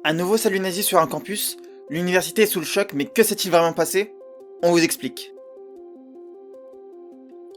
Un nouveau salut nazi sur un campus, l'université est sous le choc, mais que s'est-il vraiment passé? On vous explique.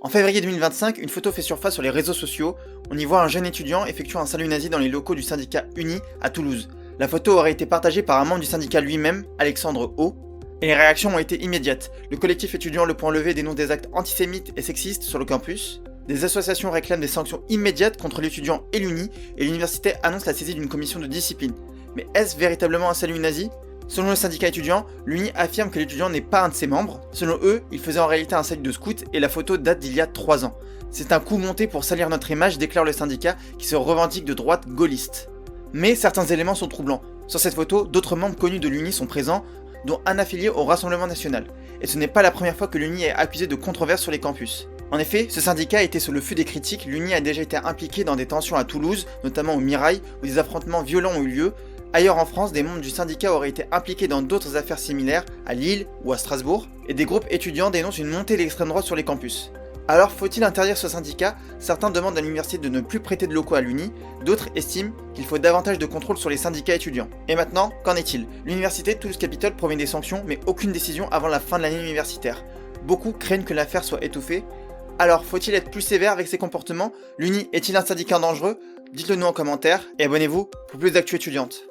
En février 2025, une photo fait surface sur les réseaux sociaux. On y voit un jeune étudiant effectuant un salut nazi dans les locaux du syndicat Uni à Toulouse. La photo aurait été partagée par un membre du syndicat lui-même, Alexandre O. Et les réactions ont été immédiates. Le collectif étudiant Le Point Levé dénonce des actes antisémites et sexistes sur le campus. Des associations réclament des sanctions immédiates contre l'étudiant et l'Uni, et l'université annonce la saisie d'une commission de discipline. Mais est-ce véritablement un salut nazi? Selon le syndicat étudiant, l'Uni affirme que l'étudiant n'est pas un de ses membres. Selon eux, il faisait en réalité un salut de scout et la photo date d'il y a 3 ans. C'est un coup monté pour salir notre image, déclare le syndicat qui se revendique de droite gaulliste. Mais certains éléments sont troublants. Sur cette photo, d'autres membres connus de l'Uni sont présents, dont un affilié au Rassemblement National. Et ce n'est pas la première fois que l'Uni est accusée de controverses sur les campus. En effet, ce syndicat était sous le feu des critiques. L'Uni a déjà été impliqué dans des tensions à Toulouse, notamment au Mirail, où des affrontements violents ont eu lieu. Ailleurs en France, des membres du syndicat auraient été impliqués dans d'autres affaires similaires, à Lille ou à Strasbourg, et des groupes étudiants dénoncent une montée de l'extrême droite sur les campus. Alors faut-il interdire ce syndicat? Certains demandent à l'université de ne plus prêter de locaux à l'Uni, d'autres estiment qu'il faut davantage de contrôle sur les syndicats étudiants. Et maintenant, qu'en est-il? L'université Toulouse Capitole promet des sanctions, mais aucune décision avant la fin de l'année universitaire. Beaucoup craignent que l'affaire soit étouffée. Alors faut-il être plus sévère avec ses comportements? L'Uni est-il un syndicat dangereux? Dites-le nous en commentaire, et abonnez-vous pour plus d'actu étudiante.